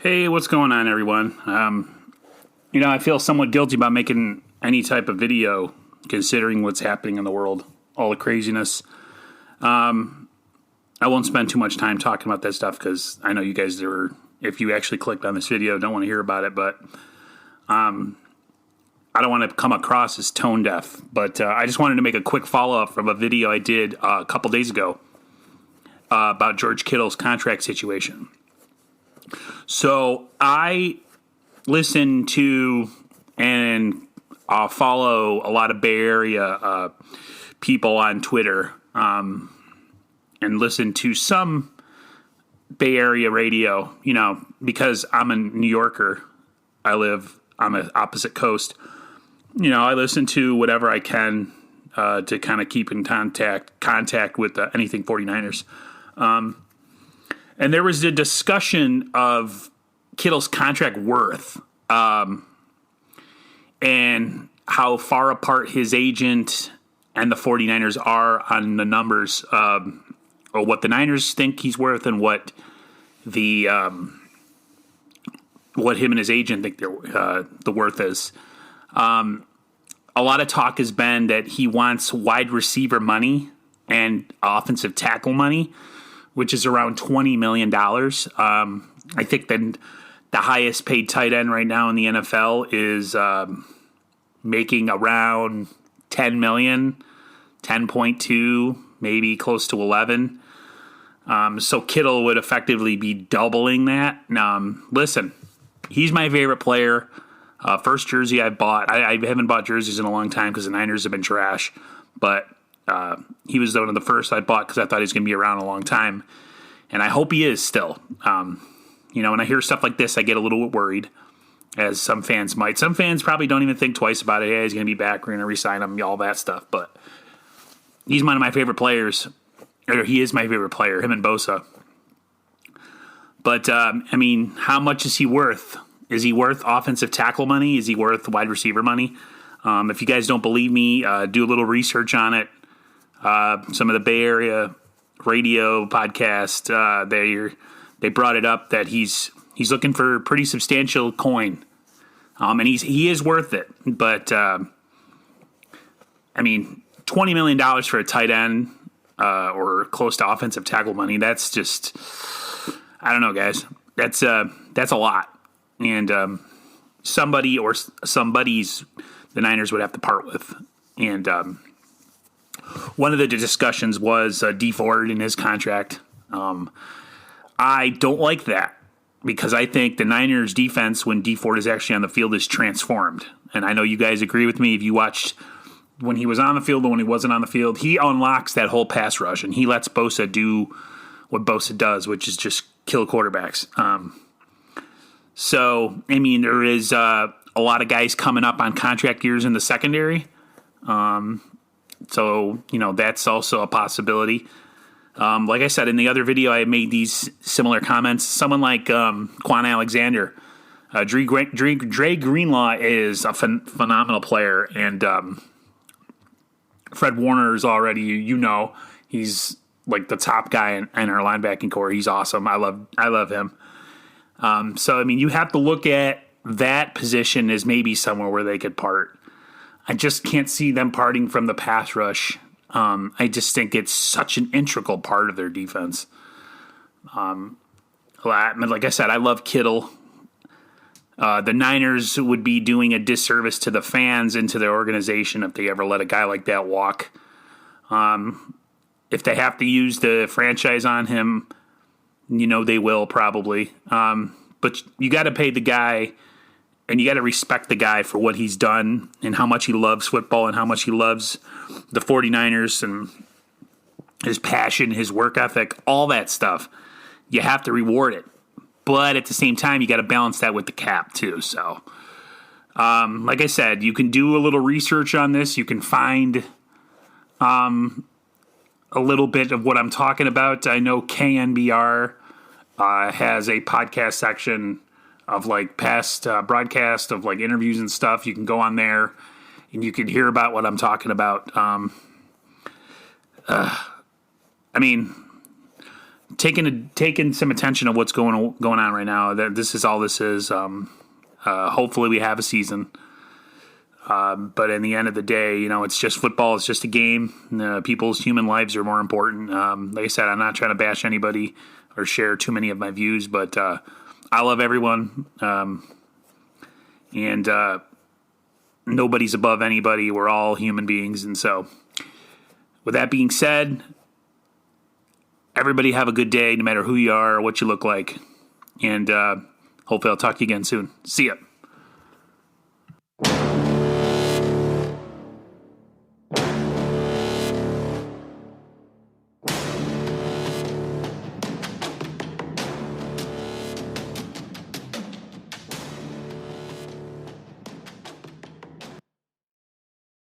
Hey, what's going on, everyone? I feel somewhat guilty about making any type of video, considering what's happening in the world, all the craziness. I won't spend too much time talking about that stuff because I know you guys if you actually clicked on this video, don't want to hear about it. But I don't want to come across as tone deaf. But I just wanted to make a quick follow up from a video I did a couple days ago about George Kittle's contract situation. So I listen to and follow a lot of Bay Area people on Twitter and listen to some Bay Area radio, because I'm a New Yorker. I live on the opposite coast. I listen to whatever I can to kind of keep in contact with anything 49ers. And there was a discussion of Kittle's contract worth and how far apart his agent and the 49ers are on the numbers, or what the Niners think he's worth and what what him and his agent think the worth is. A lot of talk has been that he wants wide receiver money and offensive tackle money, which is around $20 million. I think the highest paid tight end right now in the NFL is making around $10 million, 10.2, maybe close to 11. So Kittle would effectively be doubling that. Listen, he's my favorite player. First jersey I bought. I haven't bought jerseys in a long time because the Niners have been trash, but he was one of the first I bought because I thought he was going to be around a long time, and I hope he is still. When I hear stuff like this, I get a little bit worried, as some fans might. Some fans probably don't even think twice about it. Hey, he's going to be back. We're going to re-sign him, all that stuff. But he's one of my favorite players, or he is my favorite player, him and Bosa. But, how much is he worth? Is he worth offensive tackle money? Is he worth wide receiver money? If you guys don't believe me, do a little research on it. Some of the Bay Area radio podcast, they brought it up that he's looking for a pretty substantial coin, and he is worth it. But $20 million for a tight end or close to offensive tackle money, that's just, I don't know, guys. That's a lot, and somebody or somebody's the Niners would have to part with, and one of the discussions was Dee Ford in his contract. I don't like that because I think the Niners defense, when Dee Ford is actually on the field, is transformed. And I know you guys agree with me. If you watched when he was on the field and when he wasn't on the field, he unlocks that whole pass rush, and he lets Bosa do what Bosa does, which is just kill quarterbacks. There is a lot of guys coming up on contract years in the secondary. That's also a possibility. Like I said, in the other video, I made these similar comments. Someone like Quan Alexander, Dre Greenlaw is a phenomenal player, and Fred Warner is already, he's like the top guy in our linebacking core. He's awesome. I love him. You have to look at that position as maybe somewhere where they could part. I just can't see them parting from the pass rush. I just think it's such an integral part of their defense. Like I said, I love Kittle. The Niners would be doing a disservice to the fans and to their organization if they ever let a guy like that walk. If they have to use the franchise on him, they will probably. But you got to pay the guy, and you got to respect the guy for what he's done and how much he loves football and how much he loves the 49ers and his passion, his work ethic, all that stuff. You have to reward it. But at the same time, you got to balance that with the cap too. So, like I said, you can do a little research on this. You can find a little bit of what I'm talking about. I know KNBR has a podcast section of like past broadcast of like interviews and stuff. You can go on there and you can hear about what I'm talking about. taking some attention of what's going on right now. That this is all this is. Hopefully, we have a season. But in the end of the day, it's just football. It's just a game. People's human lives are more important. Like I said, I'm not trying to bash anybody or share too many of my views, but I love everyone. And nobody's above anybody. We're all human beings. And so, with that being said, everybody have a good day, no matter who you are or what you look like. And hopefully I'll talk to you again soon. See ya.